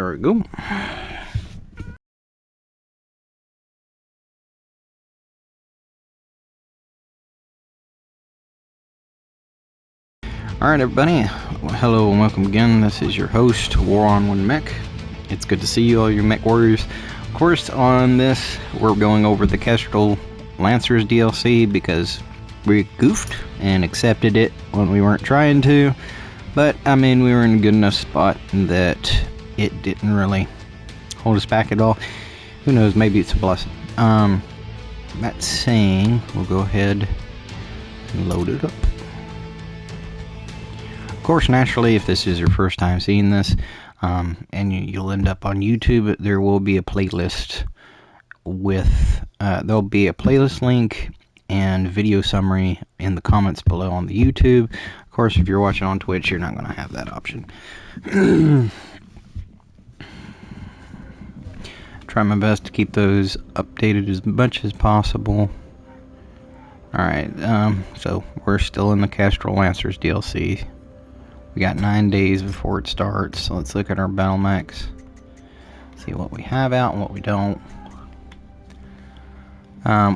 There we go. Alright everybody, well, hello and welcome again. This is your host, War on One Mech. It's good to see you, all your mech warriors. Of course, on this, we're going over the Kestrel Lancers DLC because we goofed and accepted it when we weren't trying to. But, I mean, we were in a good enough spot that it didn't really hold us back at all. Who knows, maybe it's a blessing. That saying, we'll go ahead and load it up. Of course, naturally, if this is your first time seeing this, and you'll end up on YouTube, there will be a playlist with, there'll be a playlist link and video summary in the comments below on the YouTube. Of course, if you're watching on Twitch, you're not going to have that option. Try my best to keep those updated as much as possible. Alright, so we're still in the Kestrel Lancers DLC. We got 9 days before it starts, so let's look at our battle mechs. See what we have out and what we don't.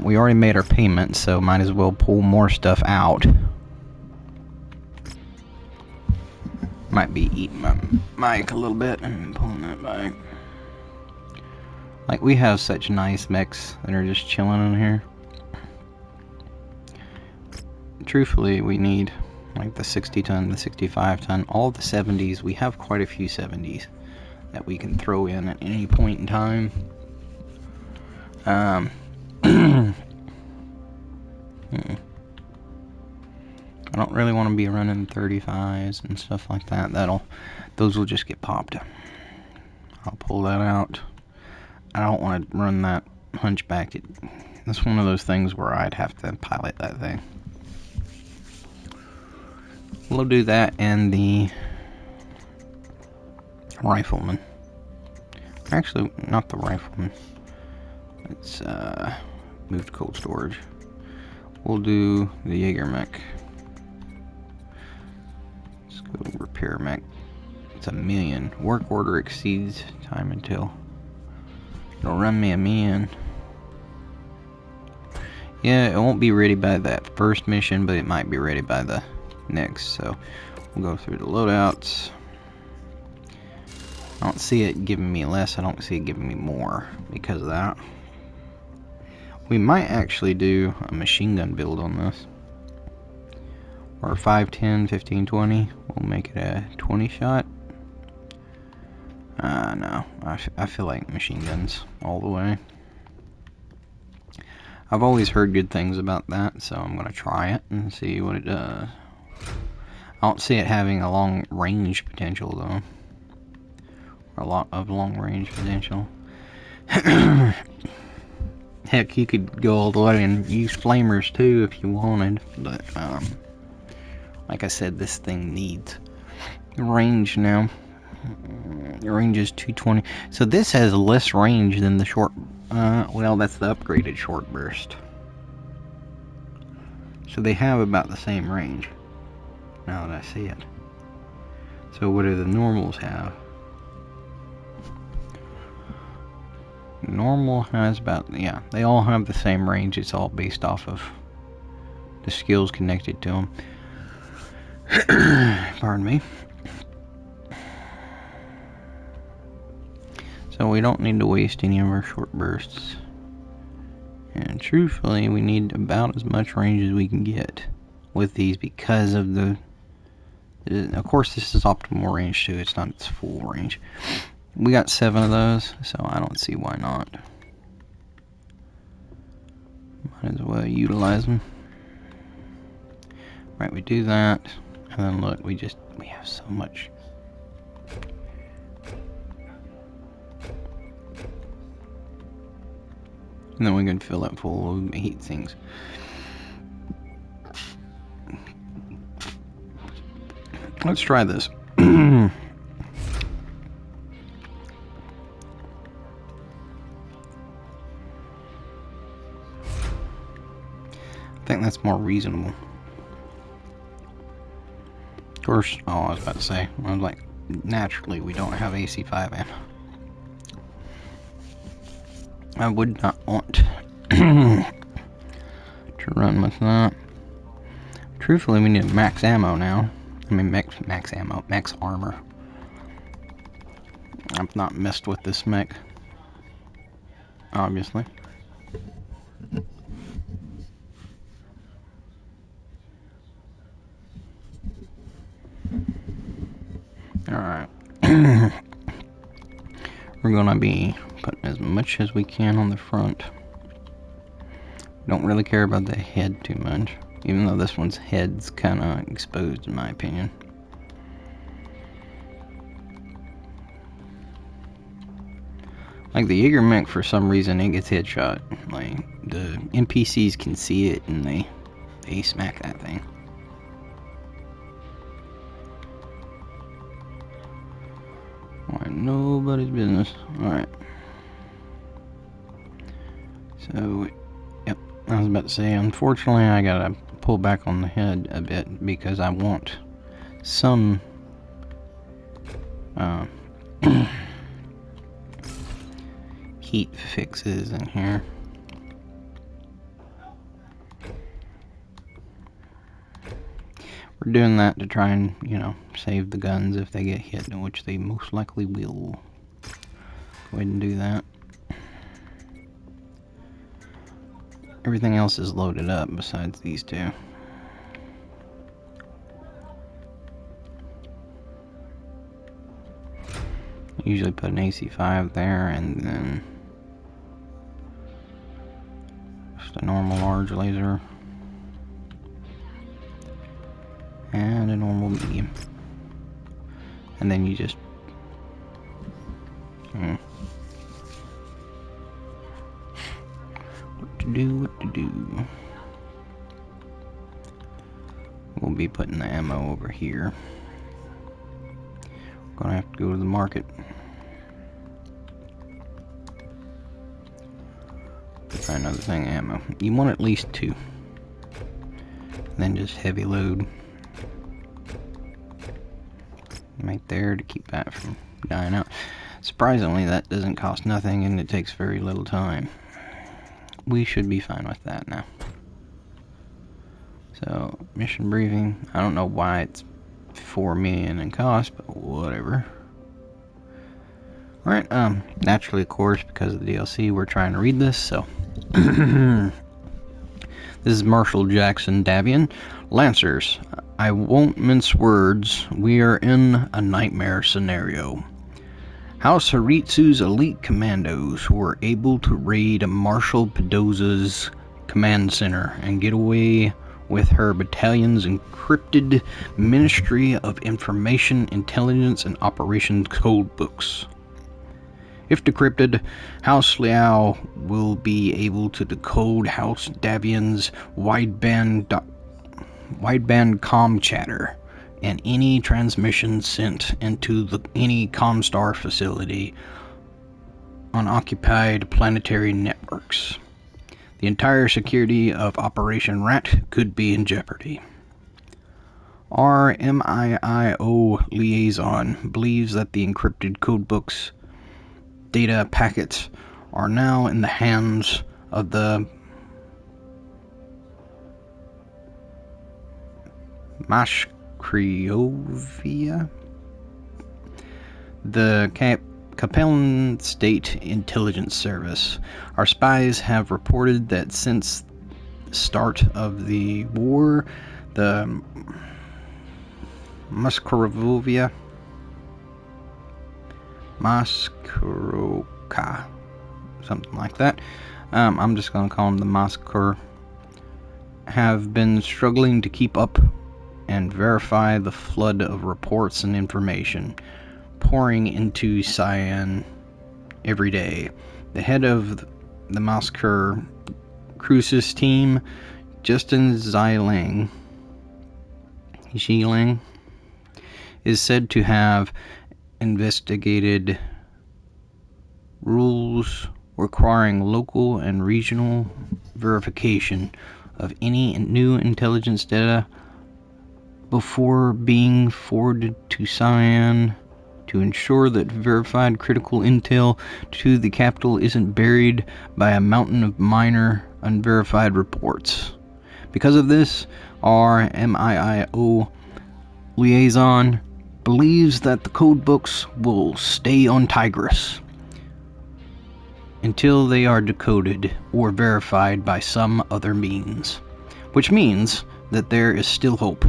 We already made our payment, so might as well pull more stuff out. Might be eating my mic a little bit and pulling that back. Like, we have such nice mechs that are just chilling in here. Truthfully, we need like the 60 ton, the 65 ton, all the 70s. We have quite a few 70s that we can throw in at any point in time. I don't really want to be running 35s and stuff like that. Those will just get popped. I'll pull that out. I don't want to run that hunchback. That's one of those things where I'd have to pilot that thing. We'll do that and the rifleman. Actually, not the rifleman. Let's move to cold storage. We'll do the Jaeger mech. Let's go repair mech. It's 1,000,000. Work order exceeds time until. It'll run me 1,000,000. Yeah, it won't be ready by that first mission, but it might be ready by the next. So we'll go through the loadouts. I don't see it giving me less. I don't see it giving me more because of that. We might actually do a machine gun build on this. Or 510, 15, 20. We'll make it a 20 shot. No. I feel like machine guns all the way. I've always heard good things about that, so I'm going to try it and see what it does. I don't see it having a long range potential, though. Or a lot of long range potential. Heck, you could go all the way and use flamers too if you wanted, but like I said, this thing needs range now. The range is 220, so this has less range than the short. Well, that's the upgraded short burst. So they have about the same range. Now that I see it. So what do the normals have? Normal has about, yeah, they all have the same range. It's all based off of the skills connected to them. Pardon me. So we don't need to waste any of our short bursts. And truthfully, we need about as much range as we can get with these because of the... Of course, this is optimal range too. It's not its full range. We got 7 of those, so I don't see why not. Might as well utilize them. Right, we do that, and then look, we have so much. And then we can fill it full of heat things. Let's try this. I think that's more reasonable. Of course, oh, I was about to say, I was like, naturally we don't have AC5 in. I would not want to run with that. Truthfully, we need max ammo now. I mean, max ammo, max armor. I've not messed with this mech, obviously. Alright. We're gonna be putting as much as we can on the front. Don't really care about the head too much, even though this one's head's kinda exposed in my opinion. Like the Jaeger mech, for some reason it gets headshot. Like the NPCs can see it and they smack that thing. Why, nobody's business. Alright. So, yep, I was about to say, unfortunately I gotta pull back on the head a bit because I want some heat fixes in here. We're doing that to try and, you know, save the guns if they get hit, which they most likely will. Go ahead and do that. Everything else is loaded up besides these two. Usually put an AC5 there and then just a normal large laser. And a normal medium. And then you just what to do. We'll be putting the ammo over here. Gonna have to go to the market. Try another thing, ammo. You want at least 2. And then just heavy load. Right there to keep that from dying out. Surprisingly, that doesn't cost nothing and it takes very little time. We should be fine with that now. So, mission briefing. I don't know why it's $4 million in cost, but whatever. Alright, naturally, of course, because of the DLC, we're trying to read this, so. This is Marshal Jackson Davian. Lancers, I won't mince words. We are in a nightmare scenario. House Seritsu's elite commandos were able to raid Marshal Pedoza's command center and get away with her battalion's encrypted Ministry of Information, Intelligence, and Operations code books. If decrypted, House Liao will be able to decode House Davian's wideband comm chatter and any transmission sent into any Comstar facility on occupied planetary networks. The entire security of Operation Rat could be in jeopardy. Our MIIO liaison believes that the encrypted codebooks data packets are now in the hands of the Mash Creovia, the Capellan State Intelligence Service. Our spies have reported that since the start of the war, the Mash Creovia, something like that. I'm just going to call them the Massacre, have been struggling to keep up and verify the flood of reports and information pouring into Cyan every day. The head of the Massacre Crucis team, Justin Xiling, is said to have investigated rules requiring local and regional verification of any new intelligence data before being forwarded to Cyan to ensure that verified critical intel to the capital isn't buried by a mountain of minor, unverified reports. Because of this, our MIIO liaison believes that the codebooks will stay on Tigris until they are decoded or verified by some other means. Which means that there is still hope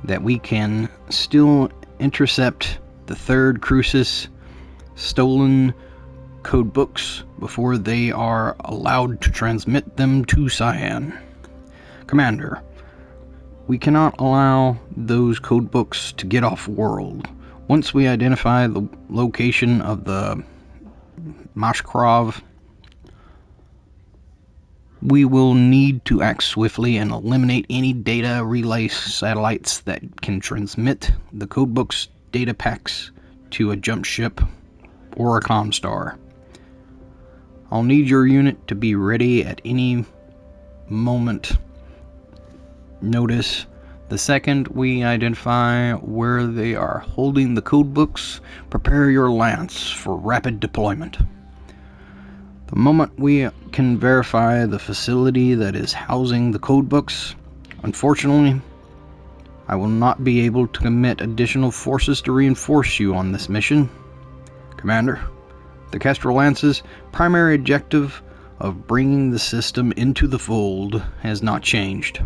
that we can still intercept the third Crucis stolen codebooks before they are allowed to transmit them to Cyan. Commander, we cannot allow those codebooks to get off world. Once we identify the location of the Mash Creovia, we will need to act swiftly and eliminate any data relay satellites that can transmit the codebooks data packs to a jump ship or a comstar. I'll need your unit to be ready at any moment notice. The second we identify where they are holding the codebooks, prepare your lance for rapid deployment. The moment we can verify the facility that is housing the codebooks, unfortunately, I will not be able to commit additional forces to reinforce you on this mission. Commander, the Kestrel Lance's primary objective of bringing the system into the fold has not changed.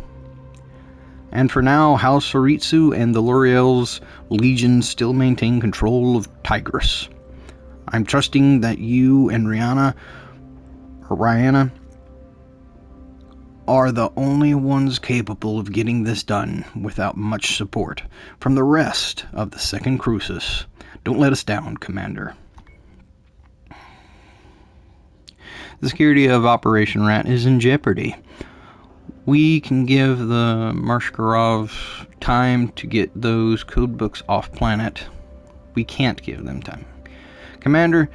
And for now, House Seritsu and the L'Oreal's Legion still maintain control of Tigris. I'm trusting that you and Rihanna are the only ones capable of getting this done without much support from the rest of the second Crucis. Don't let us down, Commander. The security of Operation Rat is in jeopardy. We can give the Mash Creovia time to get those codebooks off planet. We can't give them time. Commander,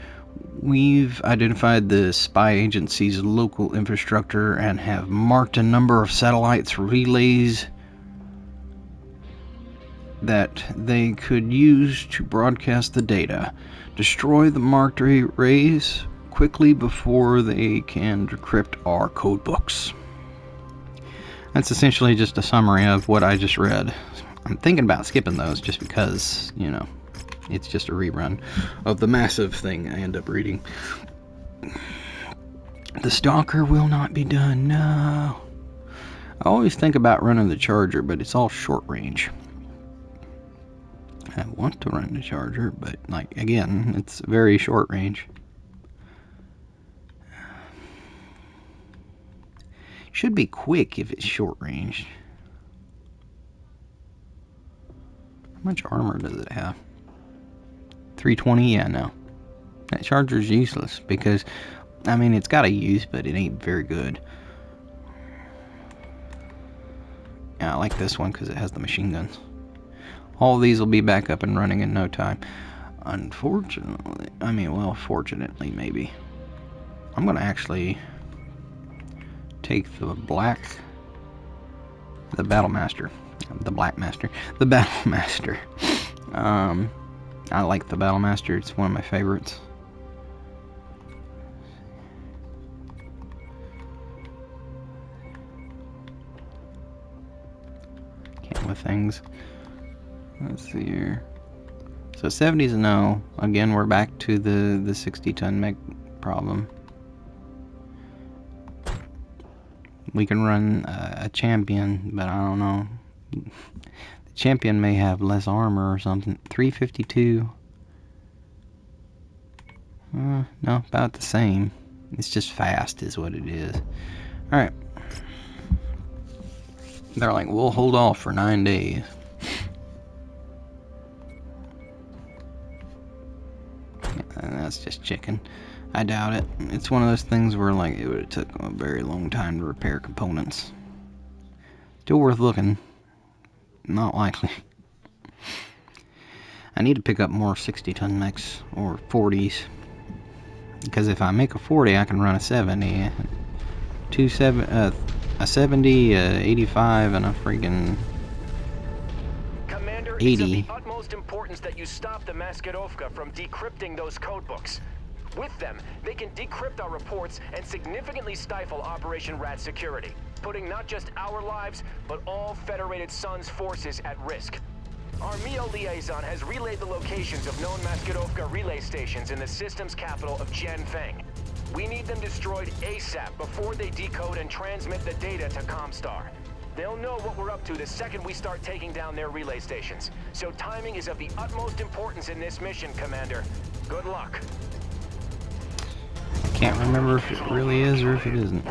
we've identified the spy agency's local infrastructure and have marked a number of satellites relays that they could use to broadcast the data. Destroy the marked arrays quickly before they can decrypt our codebooks. That's essentially just a summary of what I just read. I'm thinking about skipping those just because, you know, it's just a rerun of the massive thing I end up reading. The Stalker will not be done, no. I always think about running the Charger, but it's all short range. I want to run the Charger, but, like, again, it's very short range. Should be quick if it's short range. How much armor does it have? 320? Yeah, no. That Charger's useless because, I mean, it's got a use, but it ain't very good. Yeah, I like this one because it has the machine guns. All of these will be back up and running in no time. Unfortunately, I mean, well, fortunately, maybe. I'm going to actually take the Battle Master. I like the Battle Master. It's one of my favorites. Can't with things. Let's see here. So 70's a no. Again, we're back to the 60-ton mech problem. We can run a champion, but I don't know. The champion may have less armor or something. 352. No, about the same. It's just fast is what it is. Alright. They're like, we'll hold off for 9 days. And that's just chicken. I doubt it. It's one of those things where, like, it would have took a very long time to repair components. Still worth looking. Not likely. I need to pick up more 60-ton mechs or 40s. Because if I make a 40, I can run a 70. A 70, a 85, and a freaking 80. systems that you stop the Mash Creovia from decrypting those codebooks. With them, they can decrypt our reports and significantly stifle Operation Rat security, putting not just our lives, but all Federated Suns forces at risk. Our MEO liaison has relayed the locations of known Mash Creovia relay stations in the system's capital of Jianfeng. We need them destroyed ASAP before they decode and transmit the data to Comstar. They'll know what we're up to the second we start taking down their relay stations. So timing is of the utmost importance in this mission, Commander. Good luck. Can't remember if it really is or if it isn't.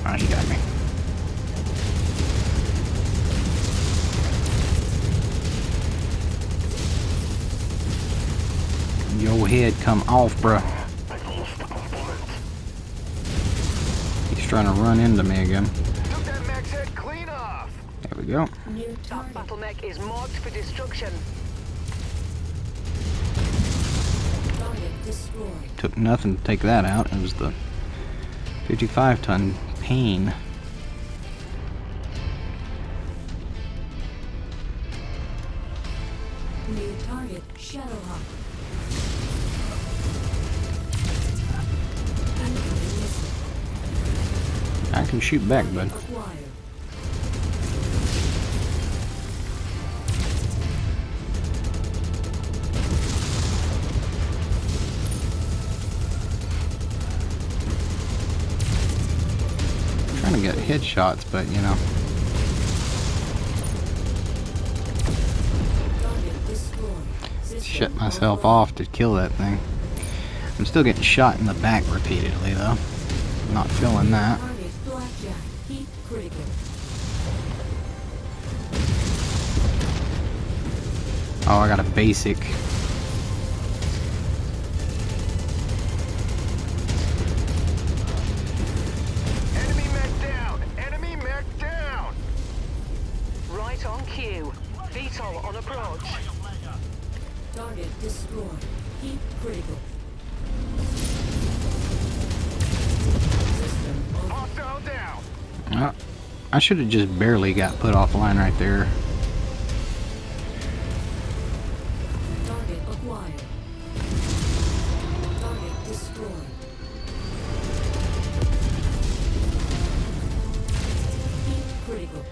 Oh, you got me. Your head come off, bruh. He's trying to run into me again. Took that mech's head clean off. There we go. That battle mech is marked for destruction. Took nothing to take that out. It was the 55-ton pain. New target, Shadowhawk. I can shoot back, bud. Trying to get headshots, but you know. Shut myself off to kill that thing. I'm still getting shot in the back repeatedly, though. I'm not feeling that. Oh, I got a basic. Enemy mech down! Enemy mech down! Right on cue. VTOL on approach. Target destroyed. Heat critical. Hostile down! Oh, I should have just barely got put offline right there. Target acquired. Target destroyed. Heat critical.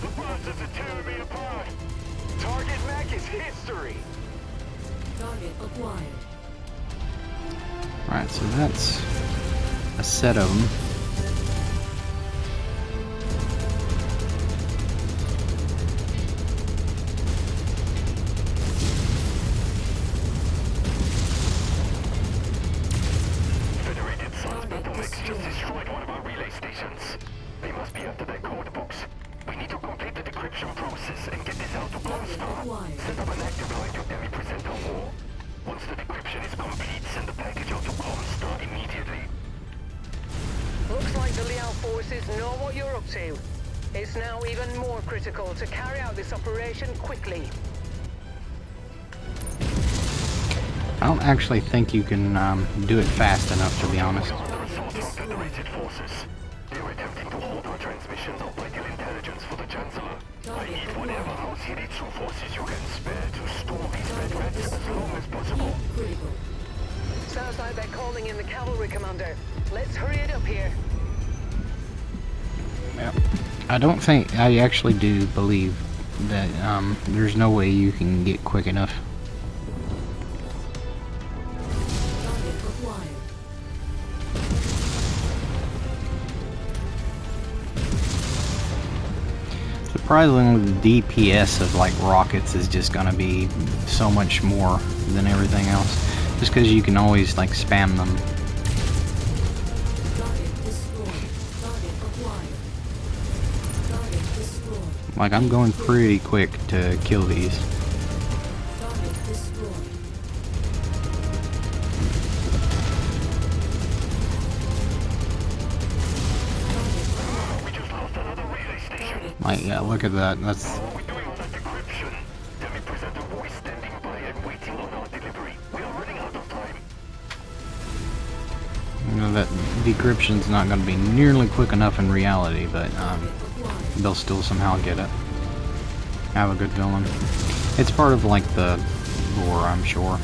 The bosses are tearing me apart! Target mech is history! Target acquired. Right, so that's a set of them. Federated Suns battle mech just destroyed one of our relay stations. They must be after their code books. We need to complete the decryption process and get this out to Comstar. Set up an active line to Demi Presenter War. Once the decryption is complete, send the package out to Comstar immediately. Looks like the Liao forces know what you're up to. It's now even more critical to carry out this operation quickly. I don't actually think you can do it fast enough, to be honest. The results from Federated forces. They were attempting to hold our transmissions of vital intelligence for the Chancellor. I need whatever House Seritsu forces you can spare to storm these red rats as long as possible. Critical. Sounds like they're calling in the cavalry commander. Let's hurry it up here. Yep. I don't think, I actually do believe that there's no way you can get quick enough. Target acquired. Surprisingly, the DPS of like rockets is just gonna be so much more than everything else, just because you can always like spam them. Target destroyed. Target acquired. Target destroyed. Like I'm going pretty quick to kill these. Target destroyed. We just lost another relay station. Like, yeah, look at that. That's What are we doing on that decryption? Demi Presenter War is standing by and waiting on our delivery. We are running out of time. decryption's not going to be nearly quick enough in reality, but they'll still somehow get it. I have a good feeling. It's part of like the lore, I'm sure.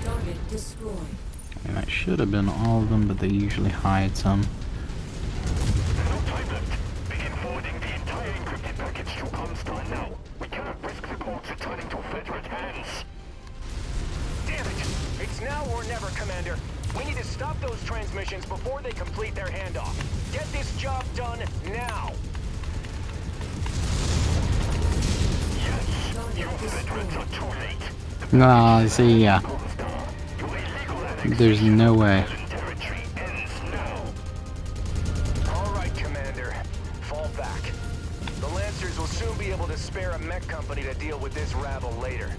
Target destroyed. And that should have been all of them, but they usually hide some. No time left. Begin forwarding the entire encrypted package to Comstar now. We cannot risk the codes returning to Federate hands. Damn it! It's now or never, Commander. We need to stop those transmissions before they complete their handoff. Get this job done now! Yes, you Federates are too late. Ah, see, yeah. There's no way. Territory ends now. Alright, Commander. Fall back. The Lancers will soon be able to spare a mech company to deal with this rabble later.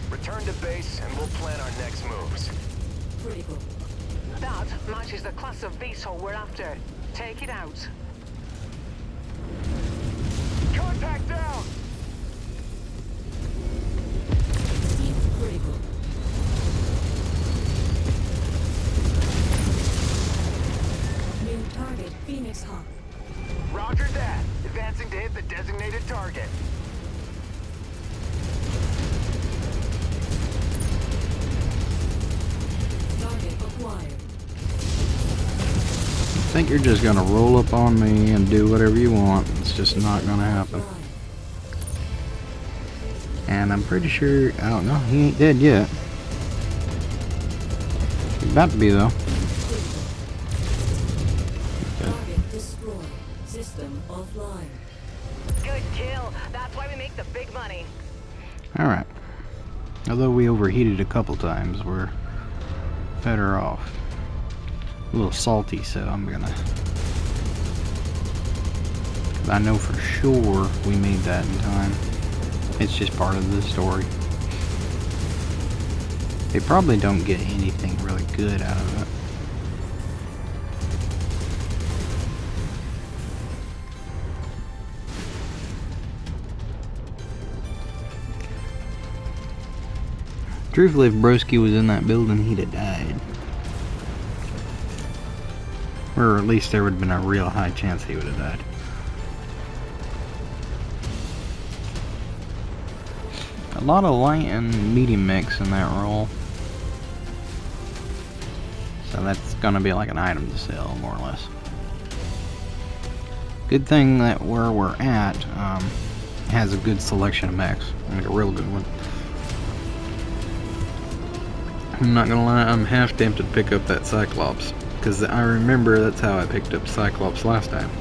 Return to base and we'll plan our next moves. Critical. That matches the class of VTOL we're after. Take it out. Contact down! Deep critical. New target Phoenix Hawk. Roger that. Advancing to hit the designated target. Target acquired. I think you're just gonna roll up on me and do whatever you want. It's just not gonna happen. And I'm pretty sure, I don't know, he ain't dead yet. He's about to be though. Target destroyed. System offline. Good kill. That's why we make the big money. Alright. Although we overheated a couple times, we're better off. A little salty, so I'm gonna... I know for sure we made that in time. It's just part of the story. They probably don't get anything really good out of it. Truthfully, if Broski was in that building, he'd have died. Or at least there would have been a real high chance he would have died. A lot of light and medium mechs in that role. So that's gonna be like an item to sell, more or less. Good thing that where we're at has a good selection of mechs. Like a real good one. I'm not gonna lie, I'm half tempted to pick up that Cyclops. Because I remember that's how I picked up Cyclops last time.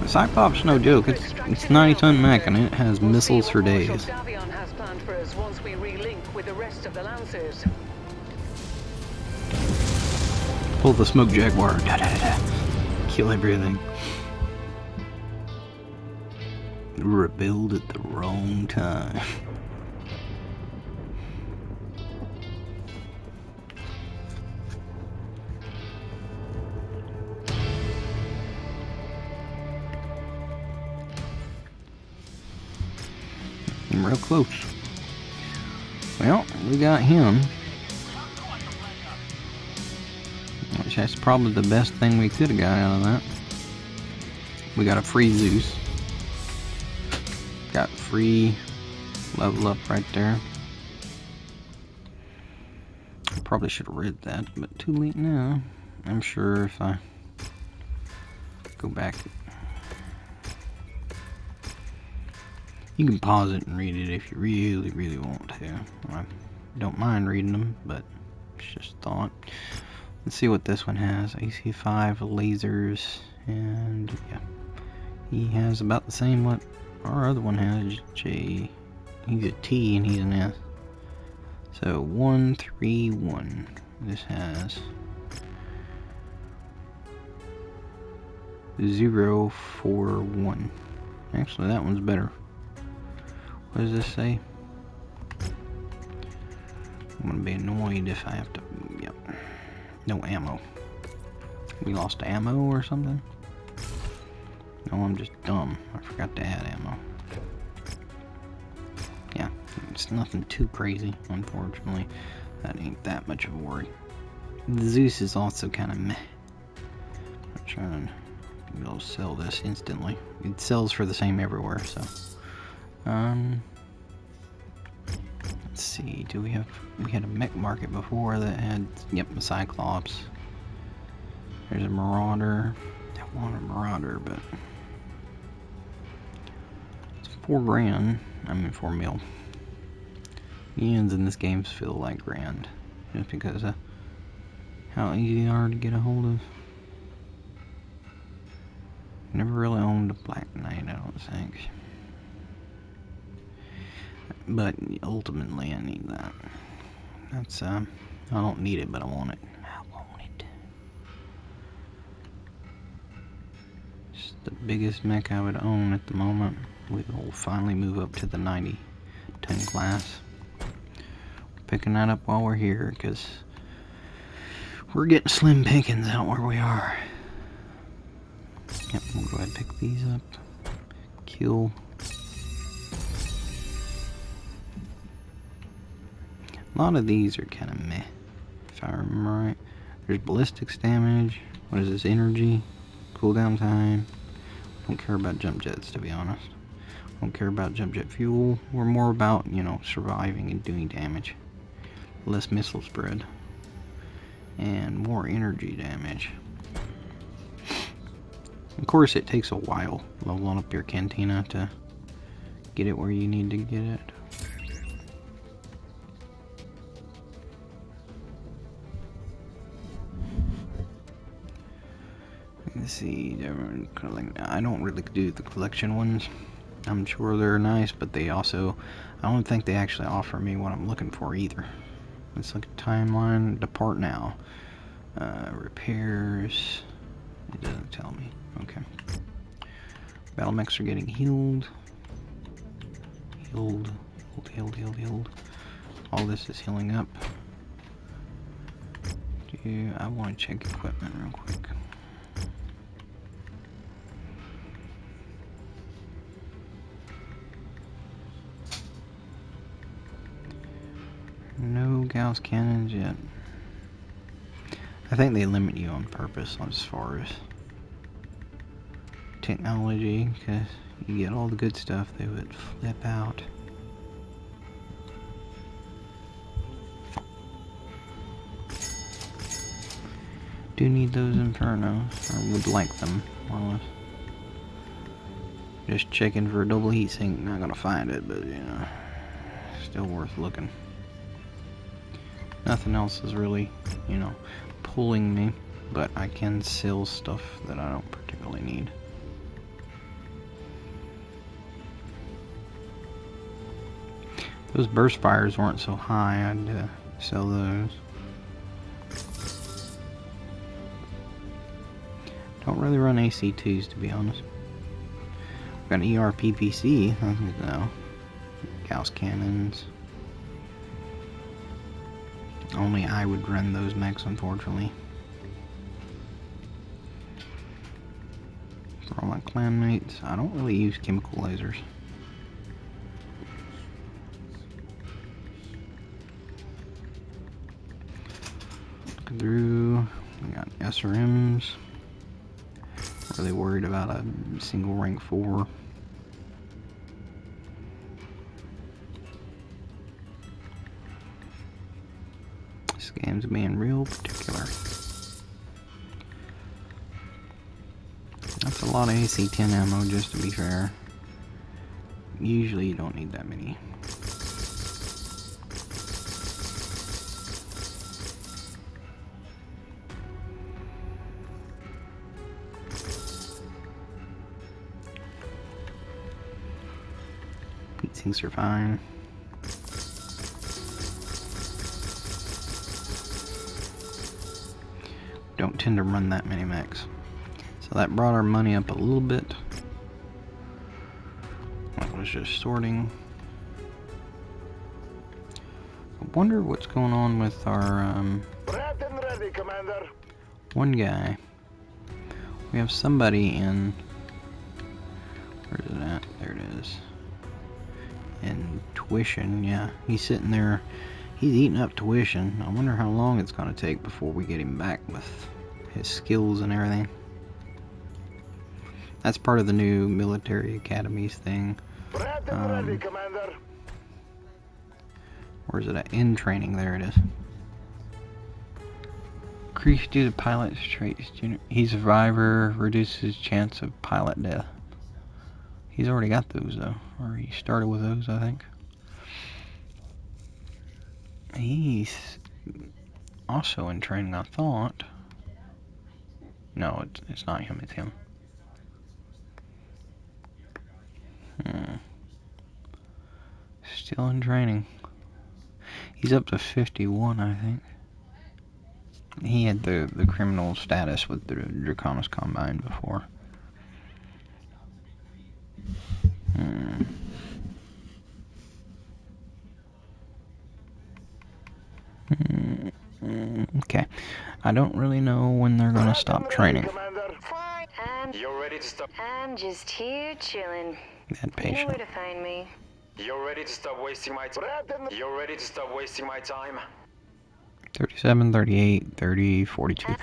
Cyclops, no joke, it's 90-ton mech and it has missiles for days. Jackson Davian has planned for us once we relink with the rest of the Lancers. Pull the smoke jaguar. Da, da, da, da. Kill everything. Rebelled at the wrong time. I'm real close. Well, we got him. Which that's probably the best thing we could have got out of that. We got a free Zeus. Got free level up right there. I probably should have read that, but too late now. I'm sure if I go back. You can pause it and read it if you really, really want to. I don't mind reading them, but it's just thought. Let's see what this one has. AC5 lasers, and yeah, he has about the same what our other one has. J, he's a T and he's an S. So 131. This has 041. Actually, that one's better. What does this say? I'm gonna be annoyed if I have to. Yep. No ammo. We lost ammo or something? No, I'm just dumb. I forgot to add ammo. It's nothing too crazy, unfortunately. That ain't that much of a worry. The Zeus is also kind of meh. I'm trying to be able to sell this instantly. It sells for the same everywhere, so. Let's see, we had a mech market before that had, yep, a Cyclops. There's a Marauder. I want a Marauder, but it's 4 grand. I mean 4 mil. Yens in this game feel like grand, just because of how easy they are to get a hold of. Never really owned a Black Knight, I don't think. But ultimately, I need that. That's I don't need it, but I want it. I want it. It's the biggest mech I would own at the moment. We will finally move up to the 90-ton class. Picking that up while we're here, because we're getting slim pickings out where we are. Yep, we'll go ahead and pick these up. Kill. A lot of these are kind of meh, if I remember right. There's ballistics damage. What is this? Energy. Cooldown time. Don't care about jump jets, to be honest. Don't care about jump jet fuel. We're more about, you know, surviving and doing damage. Less missile spread. And more energy damage. Of course, it takes a while leveling up your cantina to get it where you need to get it. Let's see, I don't really do the collection ones. I'm sure they're nice, but they also, I don't think they actually offer me what I'm looking for either. Let's look at timeline, depart now. Repairs, it doesn't tell me. Okay. Battle mechs are getting healed. Healed. All this is healing up. I want to check equipment real quick. No Gauss cannons yet. I think they limit you on purpose as far as technology, because you get all the good stuff, they would flip out. Do need those Infernos, or would like them, more or less. Just checking for a double heatsink, not gonna find it, but you know, still worth looking. Nothing else is really, you know, pulling me, but I can sell stuff that I don't particularly need. Those burst fires weren't so high, I'd sell those. Don't really run AC2s, to be honest. We've got an ERPPC, I think so. Gauss cannons. Only I would run those mechs, unfortunately. For all my clanmates, I don't really use chemical lasers. Looking through, we got SRMs. Really worried about a single rank 4. This game's being real particular. That's a lot of AC-10 ammo, just to be fair. Usually you don't need that many. Things are fine. Don't tend to run that many mechs. So that brought our money up a little bit. That was just sorting. I wonder what's going on with our Ready, Commander. one guy. We have somebody in, where is it at? There it is. In tuition. Yeah, he's sitting there. He's eating up tuition. I wonder how long it's going to take before we get him back with his skills and everything. That's part of the new military academies thing. Ready, Commander. Where's it at? In training. There it is. Increase due to pilot's traits. He's survivor. Reduces chance of pilot death. He's already got those though. Or he started with those, I think. He's also in training, I thought. No, it's not him, it's him. Still in training. He's up to 51, I think. He had the criminal status with the Draconis Combine before. Okay. I don't really know when they're gonna stop training. You're ready to stop. I'm just here chilling. That You know patient. where to find me. You're ready to stop wasting my time. You're ready to stop wasting my time. 37, 38, 30, 42.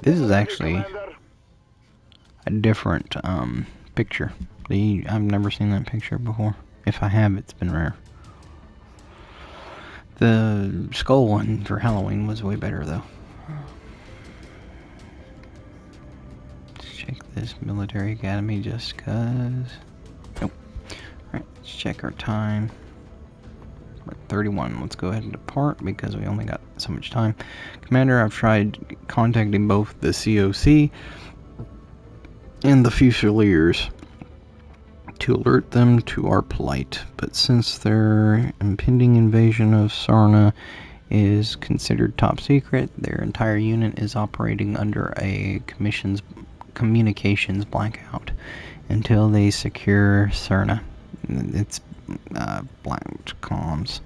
This is actually a different picture. I've never seen that picture before. If I have, it's been rare. The skull one for Halloween was way better though. Let's check this military academy just cause. Nope. Alright, let's check our time. We're at 31. Let's go ahead and depart because we only got so much time. Commander, I've tried contacting both the COC and the Fusiliers to alert them to our plight, but since their impending invasion of Sarna is considered top secret, their entire unit is operating under a communications blackout until they secure Sarna. It's blanked comms.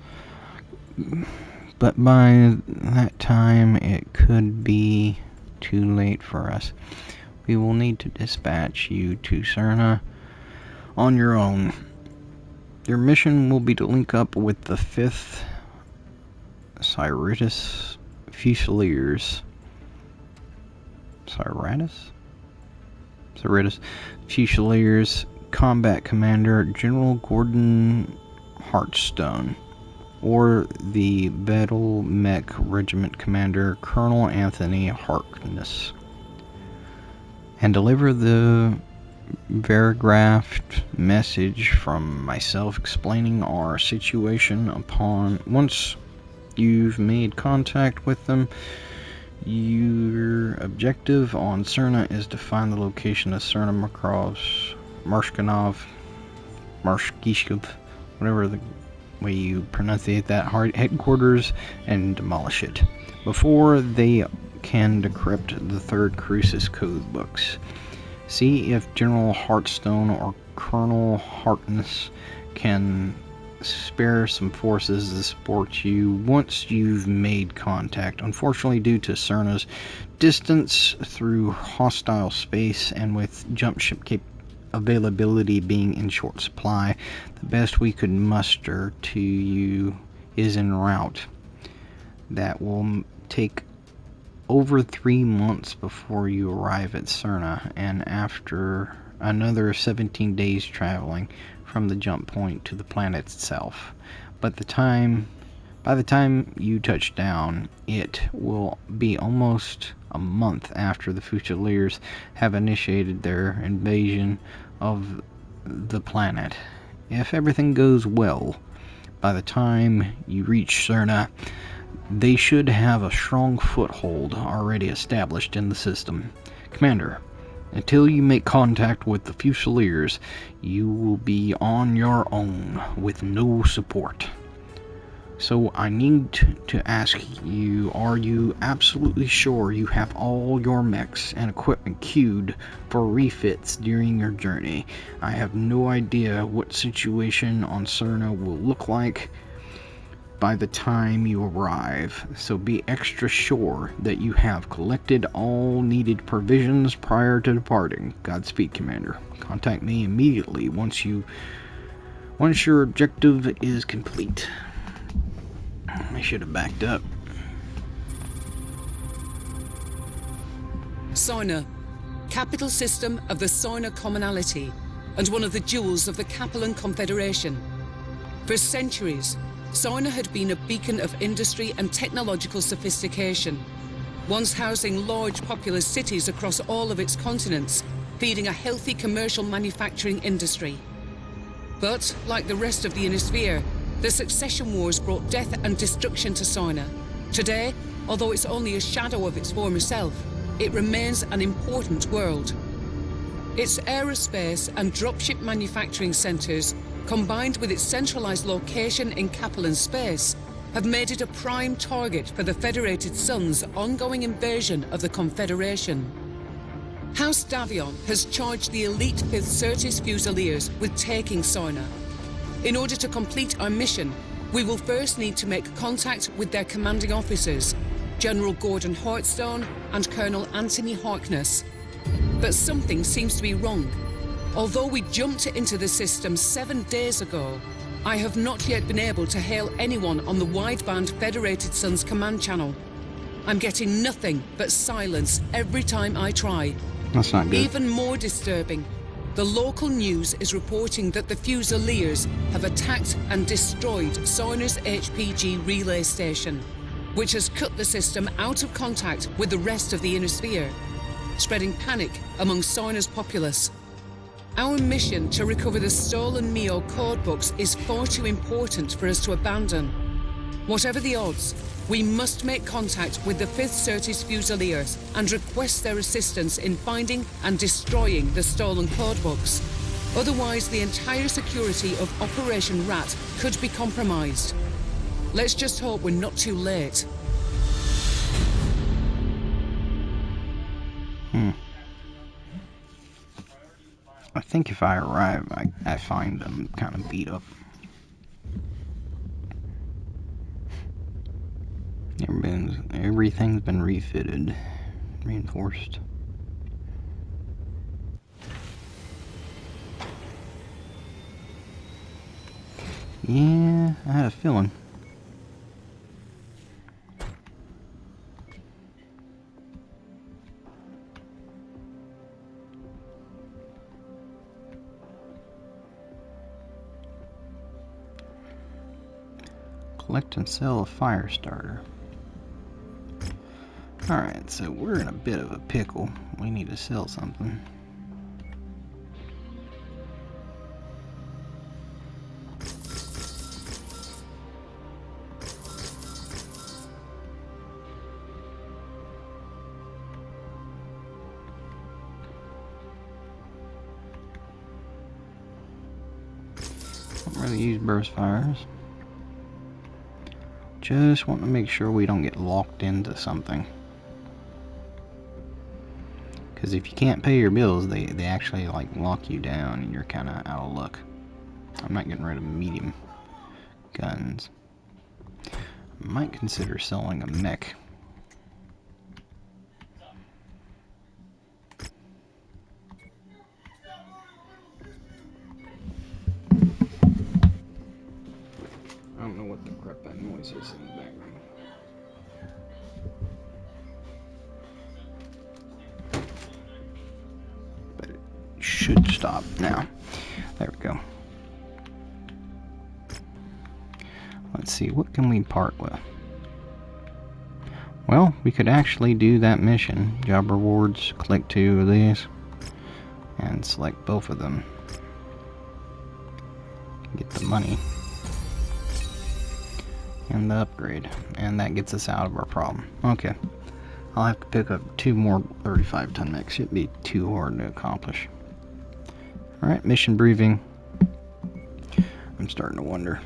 But by that time, it could be too late for us. We will need to dispatch you to Sarna on your own. Your mission will be to link up with the 5th Seritsu Fusiliers. Seritsu Fusiliers Combat Commander General Gordon Hartstone, or the Battle Mech Regiment Commander Colonel Anthony Harkness, and deliver the verigraphed message from myself explaining our situation once you've made contact with them. Your objective on Cerna is to find the location of Cerna Marshkishkov, whatever the way you pronunciate that, headquarters, and demolish it before they can decrypt the 3rd Crucis code books. See if General Hartstone or Colonel Harkness can spare some forces to support you once you've made contact. Unfortunately, due to Cerna's distance through hostile space and with jump ship availability being in short supply, the best we could muster to you is en route. That will take over 3 months before you arrive at Cerna, and after another 17 days traveling from the jump point to the planet itself. By the time you touch down, it will be almost a month after the Fusiliers have initiated their invasion of the planet. If everything goes well, by the time you reach Cerna, they should have a strong foothold already established in the system. Commander, until you make contact with the Fusiliers, you will be on your own with no support. So I need to ask you, are you absolutely sure you have all your mechs and equipment queued for refits during your journey? I have no idea what situation on Cerna will look like by the time you arrive, so be extra sure that you have collected all needed provisions prior to departing. Godspeed, Commander. Contact me immediately once Once your objective is complete. I should have backed up. Soina, capital system of the Soina Commonality, and one of the jewels of the Capellan Confederation. For centuries, Soina had been a beacon of industry and technological sophistication, once housing large populous cities across all of its continents, feeding a healthy commercial manufacturing industry. But, like the rest of the Ionosphere, the succession wars brought death and destruction to Soina. Today, although it's only a shadow of its former self, it remains an important world. Its aerospace and dropship manufacturing centres, combined with its centralised location in Capellan space, have made it a prime target for the Federated Suns' ongoing invasion of the Confederation. House Davian has charged the elite 5th Seritsu Fusiliers with taking Soina. In order to complete our mission, we will first need to make contact with their commanding officers, General Gordon Hartstone and Colonel Anthony Harkness. But something seems to be wrong. Although we jumped into the system 7 days ago, I have not yet been able to hail anyone on the wideband Federated Suns command channel. I'm getting nothing but silence every time I try. That's not good. Even more disturbing, the local news is reporting that the Fusiliers have attacked and destroyed Soina's HPG relay station, which has cut the system out of contact with the rest of the Ionosphere, spreading panic among Soina's populace. Our mission to recover the stolen MEO codebooks is far too important for us to abandon. Whatever the odds, we must make contact with the 5th Seritsu Fusiliers and request their assistance in finding and destroying the stolen codebooks. Otherwise, the entire security of Operation Rat could be compromised. Let's just hope we're not too late. I think if I arrive, I find them kind of beat up. Everything's been refitted, reinforced. Yeah, I had a feeling. Collect and sell a fire starter. Alright, so we're in a bit of a pickle. We need to sell something. Don't really use burst fires. Just want to make sure we don't get locked into something. Because if you can't pay your bills, they actually like lock you down and you're kind of out of luck. I'm not getting rid of medium guns. I might consider selling a mech. I don't know what the crap that noise is in the background. But it should stop now. There we go. Let's see, what can we part with? Well, we could actually do that mission. Job rewards, click 2 of these, and select both of them. Get the money. And the upgrade, and that gets us out of our problem. Okay, I'll have to pick up 2 more 35-ton mechs. Shouldn't be too hard to accomplish. Alright, mission briefing. I'm starting to wonder.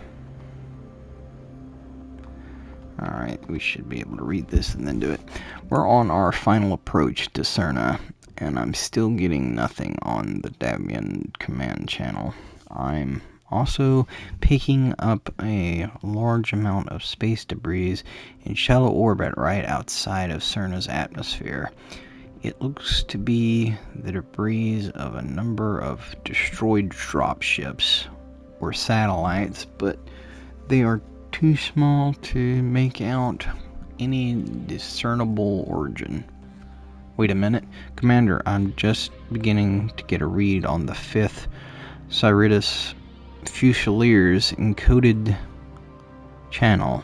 Alright, we should be able to read this and then do it. We're on our final approach to Cerna, and I'm still getting nothing on the Davian command channel. I'm also picking up a large amount of space debris in shallow orbit right outside of Cerna's atmosphere. It looks to be the debris of a number of destroyed dropships or satellites, but they are too small to make out any discernible origin. Wait a minute, Commander, I'm just beginning to get a read on the 5th Seritsu Fusiliers encoded channel.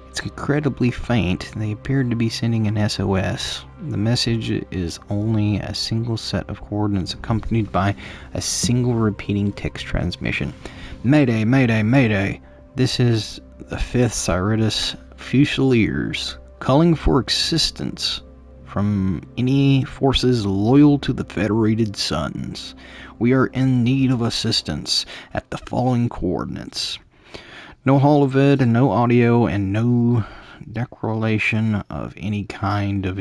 It's incredibly faint. They appear to be sending an SOS. The message is only a single set of coordinates accompanied by a single repeating text transmission. Mayday, mayday, mayday. This is the 5th Seritsu Fusiliers calling for assistance from any forces loyal to the Federated Suns. We are in need of assistance at the following coordinates. No holovid, no audio, and no declaration of any kind of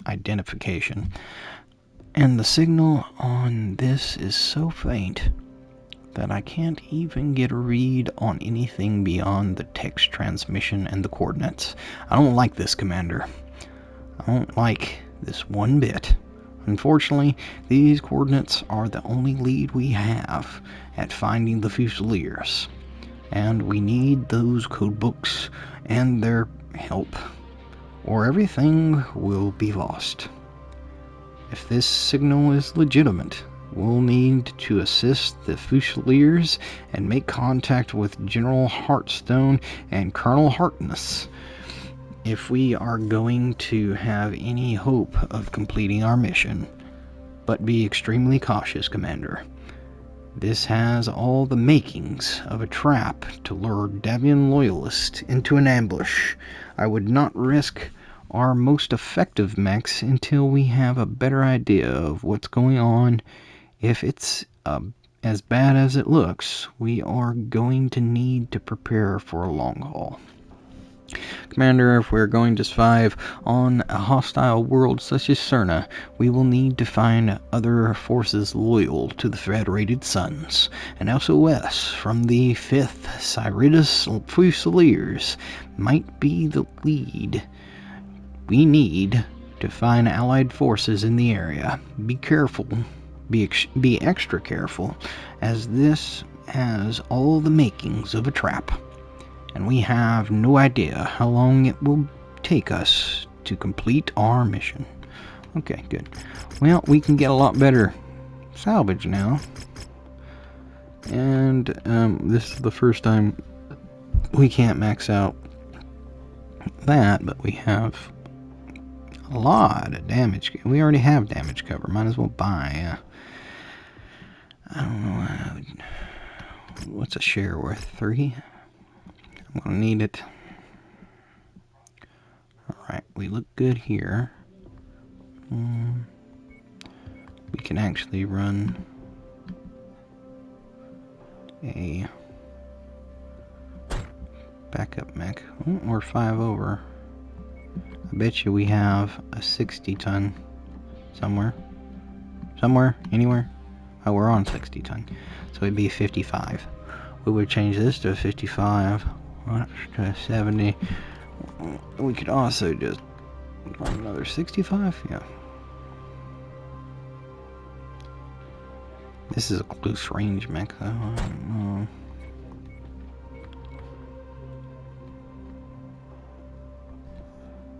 identification. And the signal on this is so faint that I can't even get a read on anything beyond the text transmission and the coordinates. I don't like this, Commander. I don't like this one bit. Unfortunately, these coordinates are the only lead we have at finding the Fusiliers, and we need those codebooks and their help, or everything will be lost. If this signal is legitimate, we'll need to assist the Fusiliers and make contact with General Heartstone and Colonel Harkness if we are going to have any hope of completing our mission. But be extremely cautious, Commander. This has all the makings of a trap to lure Davian loyalists into an ambush. I would not risk our most effective mechs until we have a better idea of what's going on. If it's as bad as it looks, we are going to need to prepare for a long haul. Commander, if we're going to survive on a hostile world such as Cerna, we will need to find other forces loyal to the Federated Suns. An SOS from the 5th Seritsu Fusiliers might be the lead we need to find allied forces in the area. Be careful. Be extra careful, as this has all the makings of a trap, and we have no idea how long it will take us to complete our mission. Okay, good. Well, we can get a lot better salvage now, and this is the first time we can't max out that, but we have a lot of damage. We already have damage cover. Might as well buy. I don't know. What's a share worth? 3? I'm gonna need it. Alright, we look good here. We can actually run a backup mech. Oh, we're 5 over. I bet you we have a 60 ton somewhere. Somewhere? Anywhere? Oh, we're on 60 ton. So it'd be 55. We would change this to a 55. To a 70. We could also just run another 65. Yeah. This is a close range mech though. I don't know.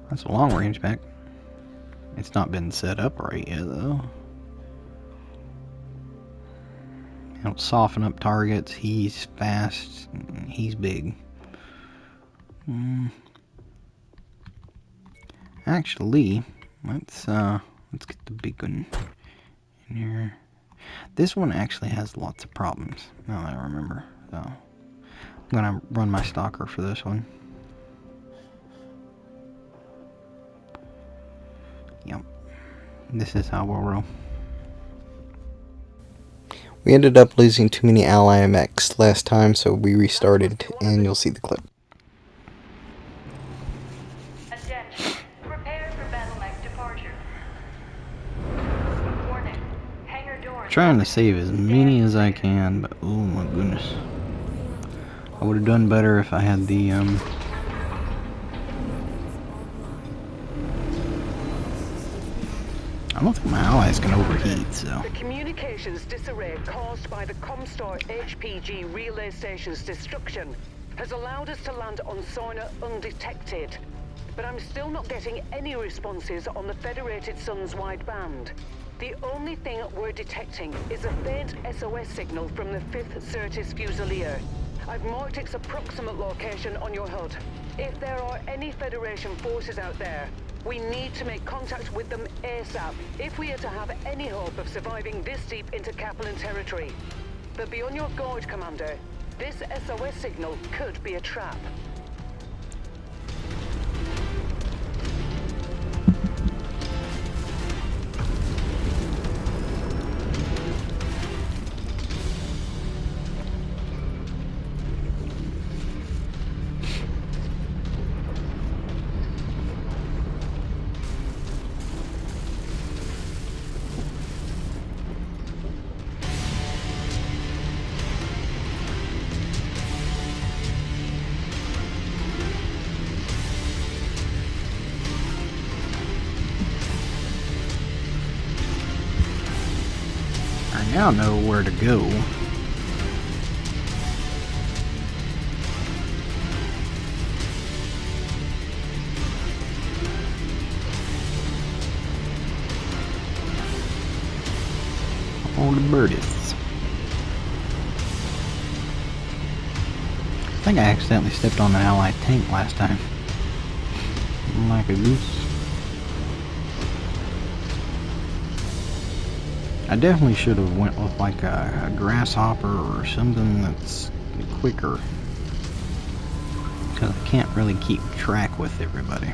That's a long range mech. It's not been set up right yet though. He'll soften up targets. He's fast. He's big. Actually, let's get the big one in here. This one actually has lots of problems, now that I remember. So I'm gonna run my stalker for this one. Yep. This is how we'll roll. We ended up losing too many ally mechs last time, so we restarted, and you'll see the clip. Attention. Prepare for battle mech departure. Warning. Hangar doors. Trying to save as many as I can, but oh my goodness. I would have done better if I had the I don't think my allies can overheat, so. The communications disarray caused by the Comstar HPG relay station's destruction has allowed us to land on Soina undetected. But I'm still not getting any responses on the Federated Suns wideband. The only thing we're detecting is a faint SOS signal from the 5th Certis Fusilier. I've marked its approximate location on your HUD. If there are any Federation forces out there, we need to make contact with them ASAP if we are to have any hope of surviving this deep into Capellan territory. But be on your guard, Commander. This SOS signal could be a trap. I now know where to go. All the birdies. I think I accidentally stepped on an allied tank last time. Like a goose. I definitely should have went with like a grasshopper or something that's quicker, because I can't really keep track with everybody.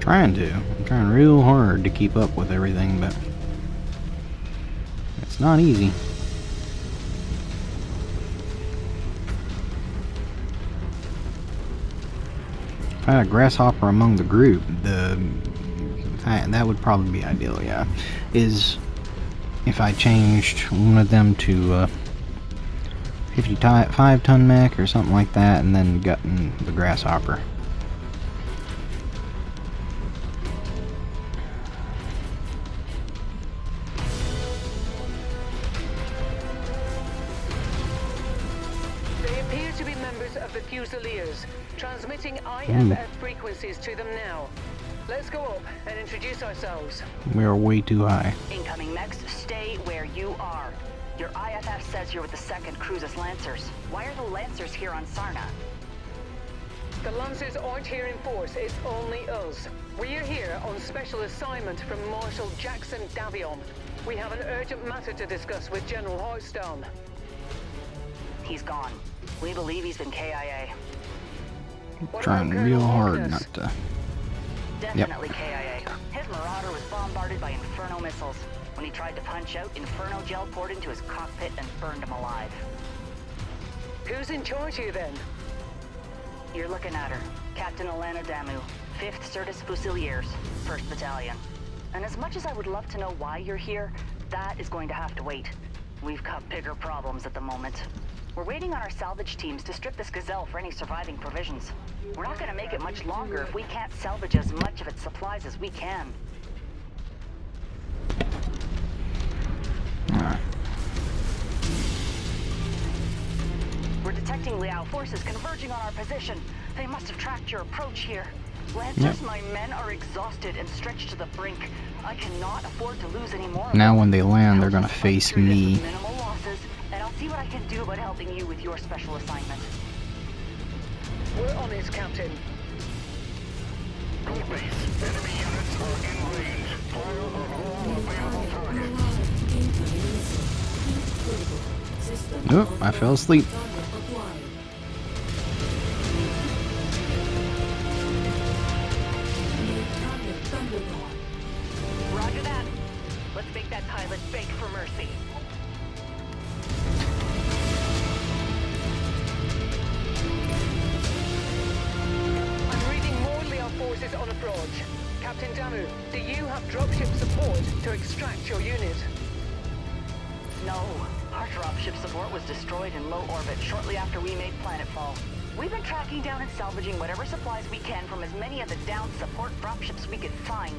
I'm trying real hard to keep up with everything, but it's not easy. If I had a grasshopper among the group, that would probably be ideal, yeah. Is if I changed one of them to 55-ton mech or something like that, and then gotten the grasshopper. They appear to be members of the Fusiliers, transmitting IFF frequencies to them now. Let's go up and introduce ourselves. We are way too high. Incoming mechs, stay where you are. Your IFF says you're with the 2nd Cruises Lancers. Why are the Lancers here on Sarna? The Lancers aren't here in force, it's only us. We are here on special assignment from Marshal Jackson Davian. We have an urgent matter to discuss with General Hearthstone. He's gone. We believe he's been KIA. Trying real hard not to. Definitely KIA. His Marauder was bombarded by Inferno missiles. When he tried to punch out, Inferno gel poured into his cockpit and burned him alive. Who's in charge here then? You're looking at her. Captain Alana Damu, 5th Certis Fusiliers, 1st Battalion. And as much as I would love to know why you're here, that is going to have to wait. We've got bigger problems at the moment. We're waiting on our salvage teams to strip this Gazelle for any surviving provisions. We're not going to make it much longer if we can't salvage as much of its supplies as we can. We're detecting Liao forces converging on our position. They must have tracked your approach here. Lancers, my men are exhausted and stretched to the brink. I cannot afford to lose any more. Now when they land, they're gonna face me. Minimal losses, and I'll see what I can do about helping you with your special assignment. We're on it, Captain. Gold base. Enemy units are in range. Fire on all available targets. Nope, I fell asleep. Roger that. Let's make that pilot beg for mercy. I'm reading more Liao forces on approach. Captain Damu, do you have dropship support to extract your unit? No. Our dropship support was destroyed in low orbit shortly after we made planetfall. We've been tracking down and salvaging whatever supplies we can from as many of the downed support dropships we could find.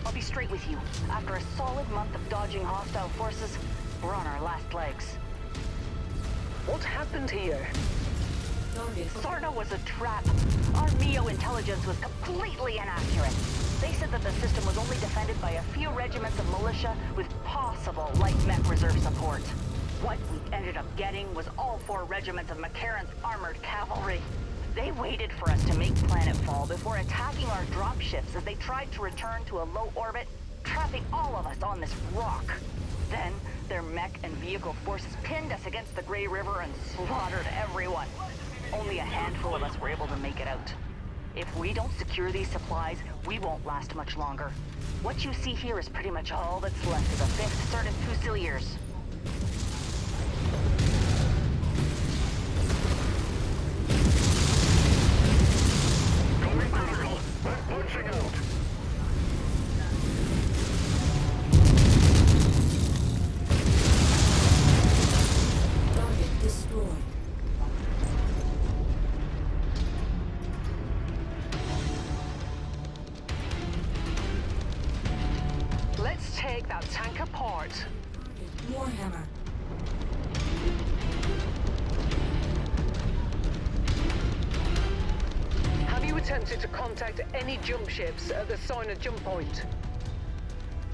I'll be straight with you. After a solid month of dodging hostile forces, we're on our last legs. What happened here? Sorna was a trap. Our MEO intelligence was completely inaccurate. They said that the system was only defended by a few regiments of militia with possible light mech reserve support. What we ended up getting was all 4 regiments of McCarran's armored cavalry. They waited for us to make planetfall before attacking our dropships as they tried to return to a low orbit, trapping all of us on this rock. Then, their mech and vehicle forces pinned us against the Grey River and slaughtered everyone. Only a handful of us were able to make it out. If we don't secure these supplies, we won't last much longer. What you see here is pretty much all that's left of the 5th Certus Fusiliers. Going critical. We're punching out. Target destroyed. Let's take that tank apart. Warhammer. Have you attempted to contact any jump ships at the Soina jump point?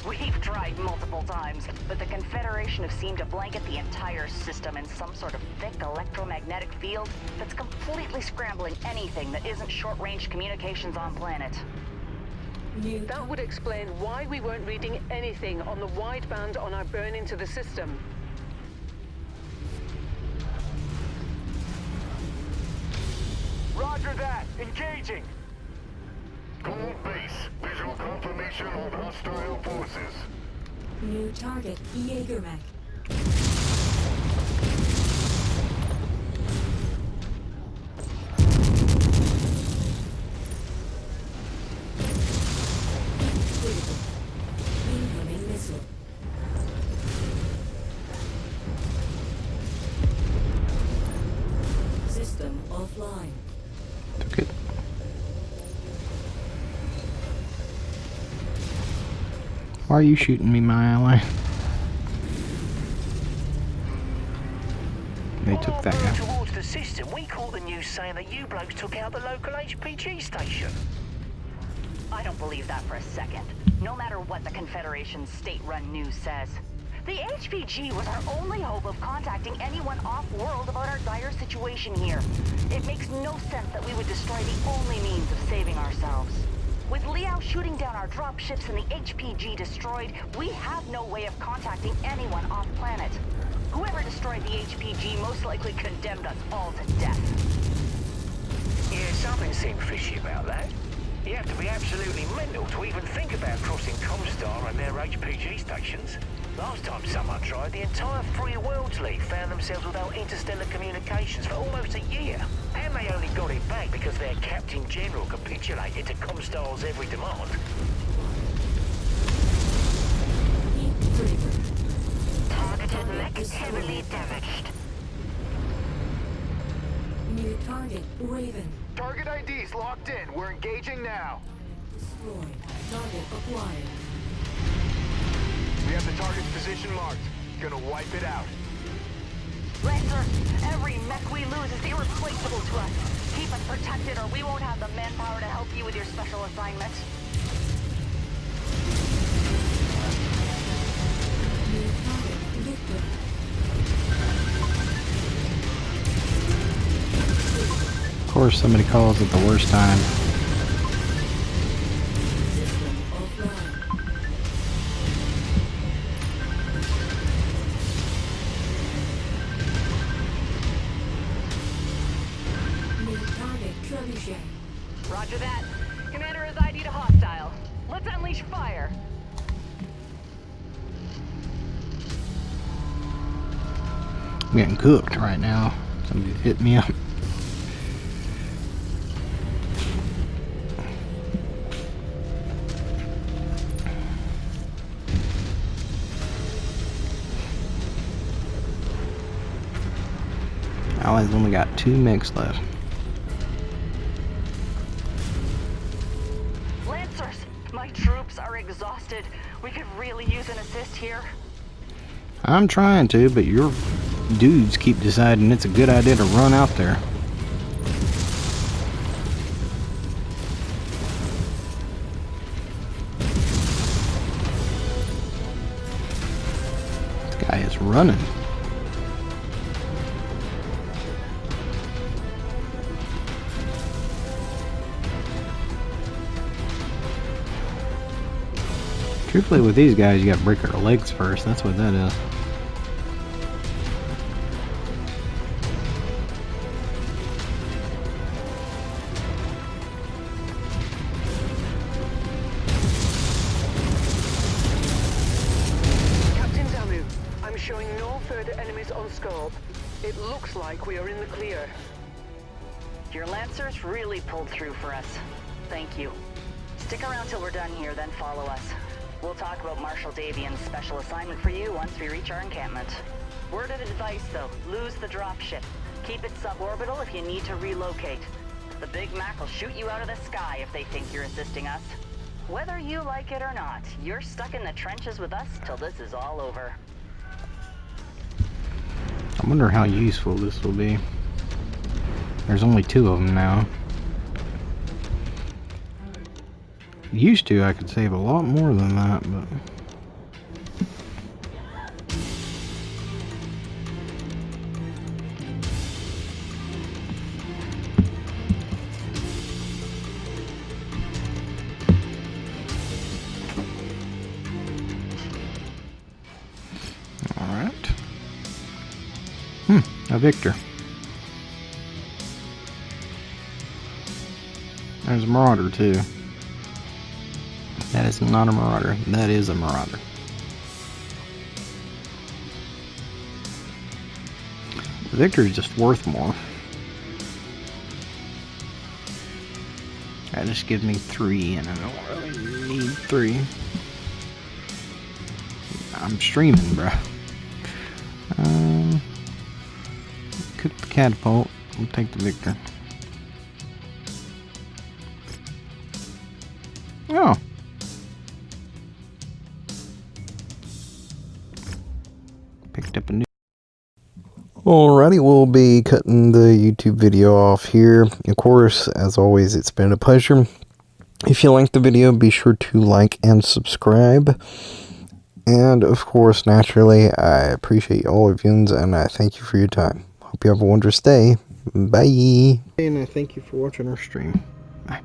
We've tried multiple times, but the Confederation have seemed to blanket the entire system in some sort of thick electromagnetic field that's completely scrambling anything that isn't short-range communications on planet. That would explain why we weren't reading anything on the wideband on our burn into the system. Roger that. Engaging. Gold base. Visual confirmation on hostile forces. New target, Jägermech. Critical. Incoming missile. System offline. Took it. Why are you shooting me, my ally? They took that guy. Towards the system, we caught the news saying that you blokes took out the local HPG station. I don't believe that for a second. No matter what the Confederation's state-run news says. The HPG was our only hope of contacting anyone off-world about our dire situation here. It makes no sense that we would destroy the only means of saving ourselves. With Liao shooting down our dropships and the HPG destroyed, we have no way of contacting anyone off-planet. Whoever destroyed the HPG most likely condemned us all to death. Yeah, something seemed fishy about that. You have to be absolutely mental to even think about crossing Comstar and their HPG stations. Last time someone tried, the entire Free Worlds League found themselves without interstellar communications for almost a year. And they only got it back because their Captain General capitulated to Comstar's every demand. Targeted mech heavily damaged. New target, Raven. Target ID's locked in. We're engaging now. Destroyed. Target acquired. We have the target's position marked. Gonna wipe it out. Lancer, every mech we lose is irreplaceable to us. Keep us protected or we won't have the manpower to help you with your special assignment. New target, Victor. Of course, somebody calls at the worst time. System offline. New target, Trebuchet. Roger that. Commander is ID to hostile. Let's unleash fire. I'm getting cooked right now. Somebody hit me up. Allies only got 2 mechs left. exhausted. We could really use an assist here. I'm trying to, but your dudes keep deciding it's a good idea to run out there. This guy is running. Truthfully, with these guys, you gotta break their legs first. That's what that is. Captain Damu, I'm showing no further enemies on scope. It looks like we are in the clear. Your Lancers really pulled through for us. Thank you. Stick around till we're done here, then follow us. We'll talk about Marshal Davian's special assignment for you once we reach our encampment. Word of advice though, lose the dropship. Keep it suborbital if you need to relocate. The Big Mac will shoot you out of the sky if they think you're assisting us. Whether you like it or not, you're stuck in the trenches with us till this is all over. I wonder how useful this will be. There's only 2 of them now. Used to, I could save a lot more than that, but... Alright. A victor. There's a marauder, too. That is not a marauder. That is a marauder. The victor is just worth more. That just gives me 3, and I don't really need 3. I'm streaming, bro. Cook the catapult. We'll take the victor. Oh. Picked up a new. Alrighty, we'll be cutting the YouTube video off here. Of course, as always, it's been a pleasure. If you liked the video, be sure to like and subscribe. And of course, naturally, I appreciate all of you, and I thank you for your time. Hope you have a wonderful day. Bye. And I thank you for watching our stream. Bye.